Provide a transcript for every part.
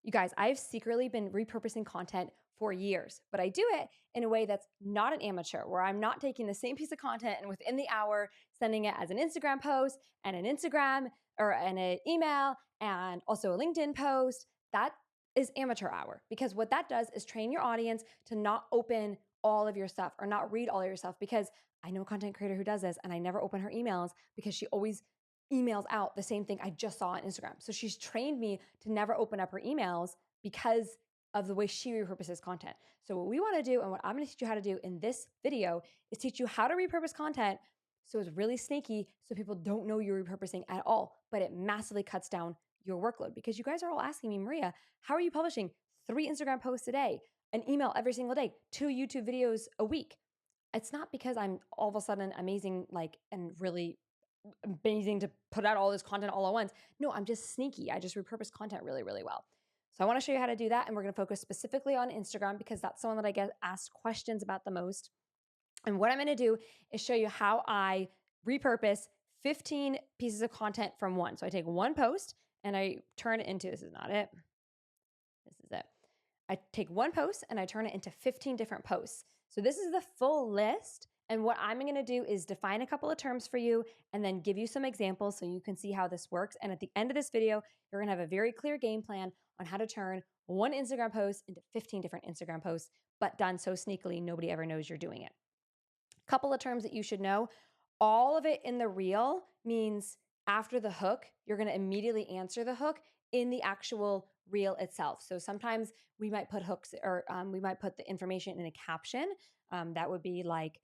You guys, I've secretly been repurposing content for years, but I do it in a way that's not an amateur, where I'm not taking the same piece of content and within the hour sending it as an Instagram post and an Instagram or an email and also a LinkedIn post. That is amateur hour, because what that does is train your audience to not open all of your stuff or not read all of your stuff, because I know a content creator who does this and I never open her emails because she always emails out the same thing I just saw on Instagram. So she's trained me to never open up her emails because of the way she repurposes content. So what we want to do, and what I'm going to teach you how to do in this video, is teach you how to repurpose content so it's really sneaky, so people don't know you're repurposing at all, but it massively cuts down your workload. Because you guys are all asking me, Maria, how are you publishing 3 Instagram posts a day, an email every single day, 2 YouTube videos a week? It's not because I'm all of a sudden amazing, and really amazing to put out all this content all at once. No, I'm just sneaky. I just repurpose content really, really well. So I want to show you how to do that. And we're going to focus specifically on Instagram because that's the one that I get asked questions about the most. And what I'm going to do is show you how I repurpose 15 pieces of content from one. So I take one post and I turn it into, this is not it. This is it. I take one post and I turn it into 15 different posts. So this is the full list. And what I'm going to do is define a couple of terms for you and then give you some examples so you can see how this works. And at the end of this video, you're going to have a very clear game plan on how to turn one Instagram post into 15 different Instagram posts, but done so sneakily nobody ever knows you're doing it. A couple of terms that you should know. All of it in the reel means after the hook, you're going to immediately answer the hook in the actual reel itself. So sometimes we might put hooks, or we might put the information in a caption. That would be like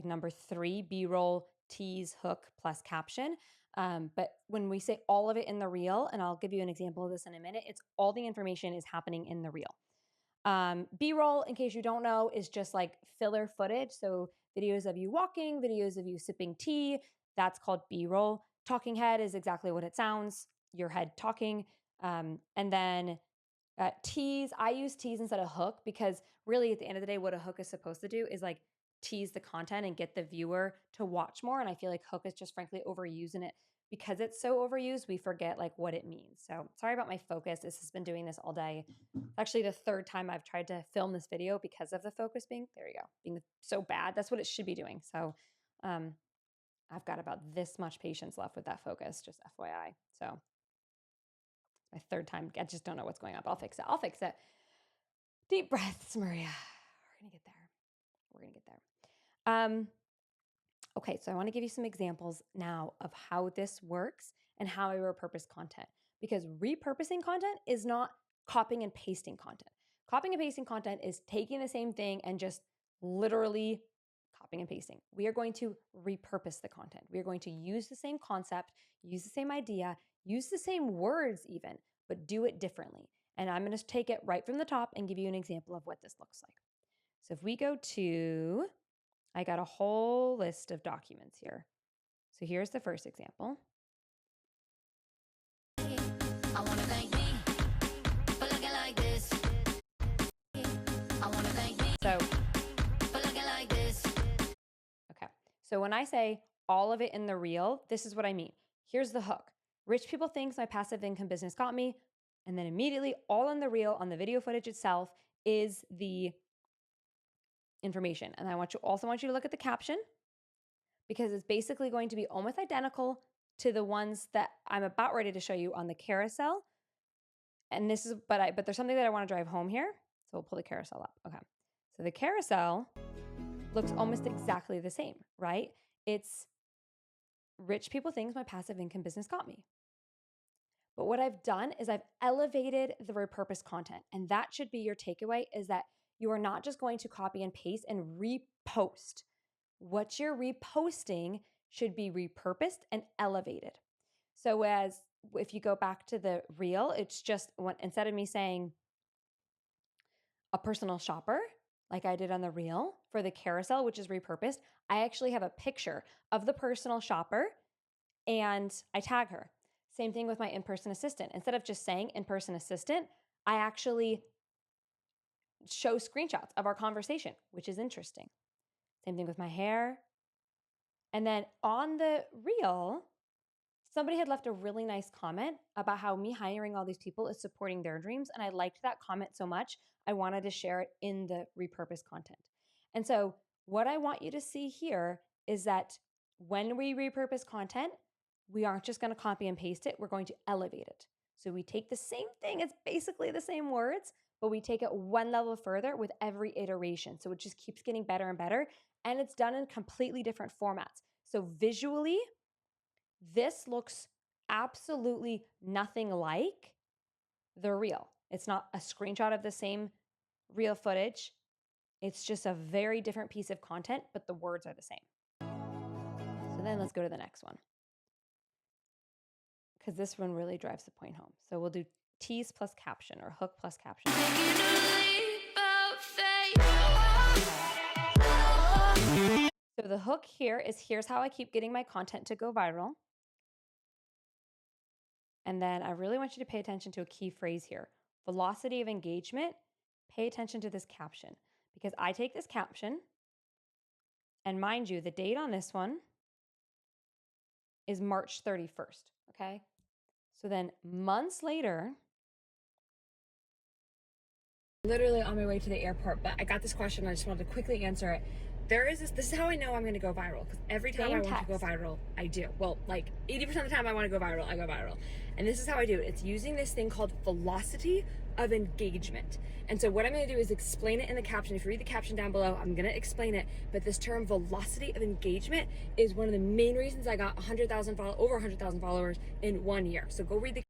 number 3, B-roll, tease, hook plus caption. But when we say all of it in the reel, and I'll give you an example of this in a minute, it's all the information is happening in the reel. B-roll, in case you don't know, is just like filler footage. So videos of you walking, videos of you sipping tea, that's called B-roll. Talking head is exactly what it sounds, your head talking. And then tease, I use tease instead of hook because really at the end of the day, what a hook is supposed to do is like tease the content and get the viewer to watch more. And I feel like hook is just frankly overused, and it, because it's so overused, we forget like what it means. So sorry about my focus. This has been doing this all day. Actually, the 3rd time I've tried to film this video because of the focus being so bad. That's what it should be doing. So I've got about this much patience left with that focus, just FYI. So my 3rd time. I just don't know what's going on, but I'll fix it. Deep breaths, Maria. We're going to get there. Okay, so I want to give you some examples now of how this works and how I repurpose content, because repurposing content is not copying and pasting content. Copying and pasting content is taking the same thing and just literally copying and pasting. We are going to repurpose the content. We are going to use the same concept, use the same idea, use the same words even, but do it differently. And I'm going to take it right from the top and give you an example of what this looks like. So if we go to, I got a whole list of documents here. So here's the first example. I wanna thank me for looking like this. I wanna thank me for looking like this. Okay, so when I say all of it in the reel, this is what I mean. Here's the hook. Rich people thinks my passive income business got me. And then immediately all in the reel on the video footage itself is the information. And I also want you to look at the caption, because it's basically going to be almost identical to the ones that I'm about ready to show you on the carousel. And this is, but there's something that I want to drive home here. So we'll pull the carousel up. Okay. So the carousel looks almost exactly the same, right? It's rich people things my passive income business got me. But what I've done is I've elevated the repurposed content. And that should be your takeaway, is that you are not just going to copy and paste and repost. What you're reposting should be repurposed and elevated. So if you go back to the reel, it's just instead of me saying a personal shopper, like I did on the reel for the carousel, which is repurposed, I actually have a picture of the personal shopper and I tag her. Same thing with my in-person assistant. Instead of just saying in-person assistant, I actually show screenshots of our conversation, which is interesting. Same thing with my hair. And then on the reel, somebody had left a really nice comment about how me hiring all these people is supporting their dreams. And I liked that comment so much, I wanted to share it in the repurpose content. And so what I want you to see here is that when we repurpose content, we aren't just going to copy and paste it, we're going to elevate it. So we take the same thing, it's basically the same words, but we take it one level further with every iteration. So it just keeps getting better and better. And it's done in completely different formats. So visually, this looks absolutely nothing like the reel. It's not a screenshot of the same reel footage. It's just a very different piece of content, but the words are the same. So then let's go to the next one, because this one really drives the point home. So we'll do tease plus caption or hook plus caption. So the hook here is, here's how I keep getting my content to go viral. And then I really want you to pay attention to a key phrase here. Velocity of engagement. Pay attention to this caption, because I take this caption, and mind you, the date on this one is March 31st, okay? So then months later, literally on my way to the airport, but I got this question, I just wanted to quickly answer it. This is how I know I'm gonna go viral, because every time I want to go viral, I do. Well, like 80% of the time I want to go viral, I go viral. And this is how I do it. It's using this thing called velocity of engagement. And so what I'm gonna do is explain it in the caption. If you read the caption down below, I'm gonna explain it. But this term velocity of engagement is one of the main reasons I got over 100,000 followers in 1 year. So go read the.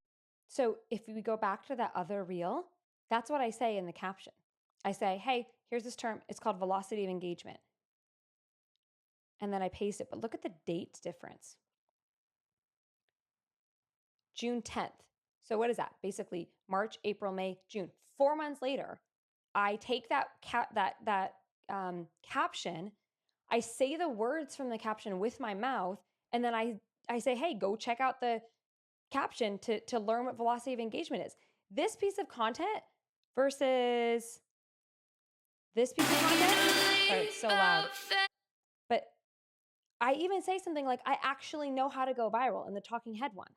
So if we go back to that other reel, that's what I say in the caption. I say, hey, here's this term. It's called velocity of engagement. And then I paste it. But look at the date difference. June 10th. So what is that? Basically March, April, May, June. 4 months later, I take that caption, I say the words from the caption with my mouth, and then I say, hey, go check out the caption to learn what velocity of engagement is. This piece of content versus this piece of content. Sorry, it's so loud. But I even say something like, I actually know how to go viral in the talking head one.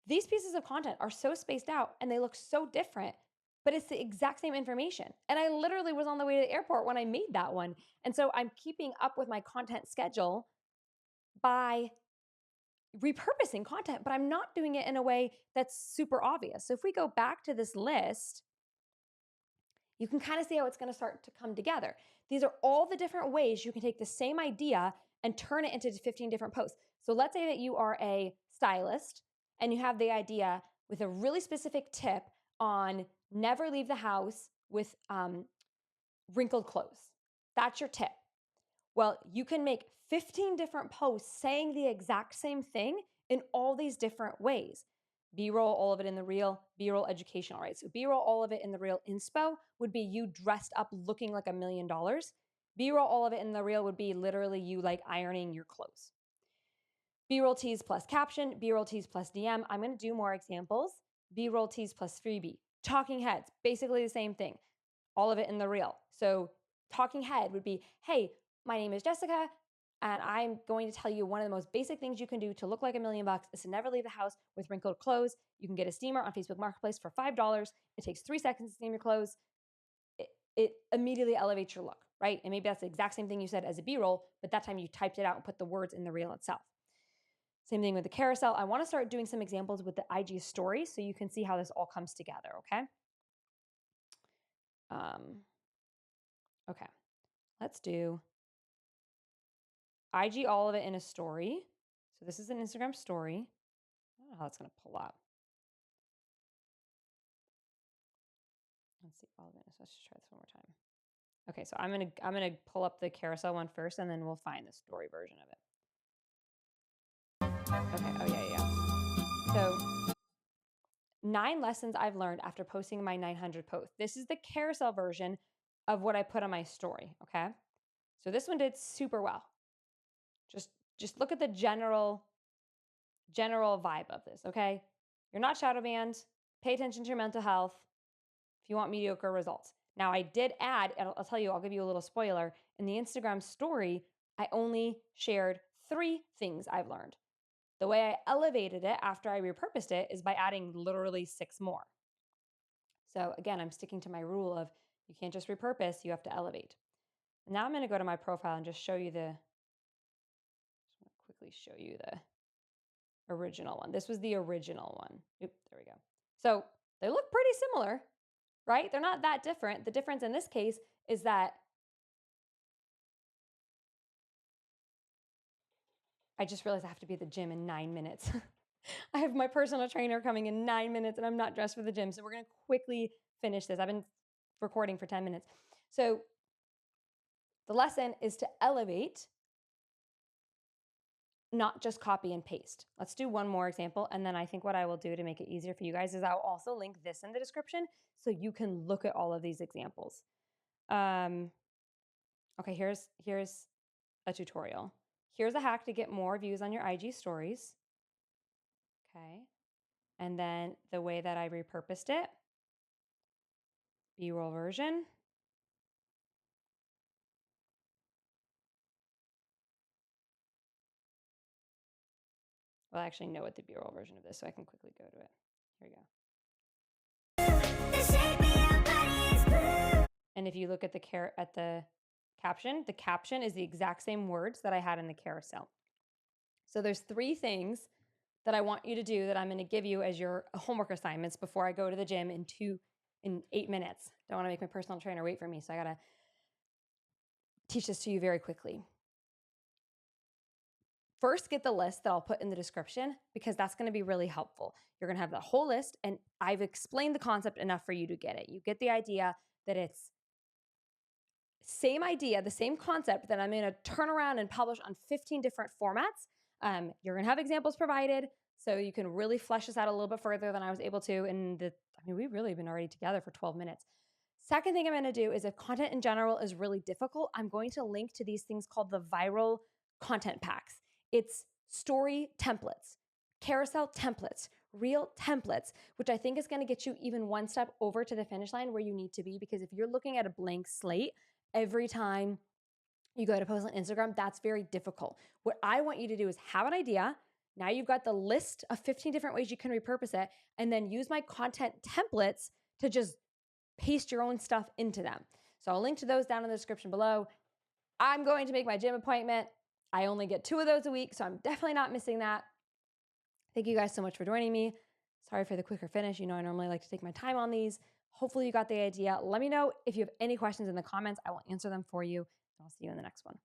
These pieces of content are so spaced out and they look so different, but it's the exact same information. And I literally was on the way to the airport when I made that one. And so I'm keeping up with my content schedule by repurposing content, but I'm not doing it in a way that's super obvious. So if we go back to this list, you can kind of see how it's going to start to come together. These are all the different ways you can take the same idea and turn it into 15 different posts. So let's say that you are a stylist and you have the idea with a really specific tip on never leave the house with wrinkled clothes. That's your tip. Well, you can make 15 different posts saying the exact same thing in all these different ways. B-roll, all of it in the reel, B-roll educational, right? So B-roll, all of it in the reel inspo would be you dressed up looking like $1 million. B-roll, all of it in the reel would be literally you like ironing your clothes. B-roll tease plus caption, B-roll tease plus DM. I'm going to do more examples. B-roll tease plus freebie. Talking heads, basically the same thing. All of it in the reel. So talking head would be, hey, my name is Jessica, and I'm going to tell you one of the most basic things you can do to look like $1 million is to never leave the house with wrinkled clothes. You can get a steamer on Facebook Marketplace for $5. It takes 3 seconds to steam your clothes. It immediately elevates your look, right? And maybe that's the exact same thing you said as a B-roll, but that time you typed it out and put the words in the reel itself. Same thing with the carousel. I want to start doing some examples with the IG story so you can see how this all comes together, okay? Okay, let's do IG all of it in a story. So this is an Instagram story. I don't know how it's going to pull up. Let's see all of it. So let's just try this one more time. Okay, so I'm gonna pull up the carousel one first, and then we'll find the story version of it. Okay. Oh yeah. So 9 lessons I've learned after posting my 900 posts. This is the carousel version of what I put on my story. Okay. So this one did super well. Just look at the general vibe of this, okay? You're not shadow banned. Pay attention to your mental health if you want mediocre results. Now, I did add, and I'll tell you, I'll give you a little spoiler. In the Instagram story, I only shared 3 things I've learned. The way I elevated it after I repurposed it is by adding literally 6 more. So again, I'm sticking to my rule of you can't just repurpose, you have to elevate. Now I'm going to go to my profile and just show you quickly show you the original one. This was the original one. Oop, there we go. So they look pretty similar, right? They're not that different. The difference in this case is that I just realized I have to be at the gym in 9 minutes. I have my personal trainer coming in 9 minutes and I'm not dressed for the gym. So we're going to quickly finish this. I've been recording for 10 minutes. So the lesson is to elevate, not just copy and paste. Let's do one more example. And then I think what I will do to make it easier for you guys is I'll also link this in the description so you can look at all of these examples. Okay, here's a tutorial. Here's a hack to get more views on your IG stories. Okay. And then the way that I repurposed it, B-roll version. Well, I actually know what the B-roll version of this, so I can quickly go to it. Here we go. And if you look at the caption is the exact same words that I had in the carousel. So there's 3 things that I want you to do that I'm going to give you as your homework assignments before I go to the gym in 8 minutes. Don't want to make my personal trainer wait for me, so I got to teach this to you very quickly. First, get the list that I'll put in the description because that's going to be really helpful. You're going to have the whole list, and I've explained the concept enough for you to get it. You get the idea that it's same idea, the same concept that I'm going to turn around and publish on 15 different formats. You're going to have examples provided, so you can really flesh this out a little bit further than I was able to. We've really been already together for 12 minutes. Second thing I'm going to do is if content in general is really difficult, I'm going to link to these things called the viral content packs. It's story templates, carousel templates, reel templates, which I think is going to get you even one step over to the finish line where you need to be. Because if you're looking at a blank slate every time you go to post on Instagram, that's very difficult. What I want you to do is have an idea. Now you've got the list of 15 different ways you can repurpose it, and then use my content templates to just paste your own stuff into them. So I'll link to those down in the description below. I'm going to make my gym appointment. I only get 2 of those a week, so I'm definitely not missing that. Thank you guys so much for joining me. Sorry for the quicker finish. I normally like to take my time on these. Hopefully you got the idea. Let me know if you have any questions in the comments. I will answer them for you. I'll see you in the next one.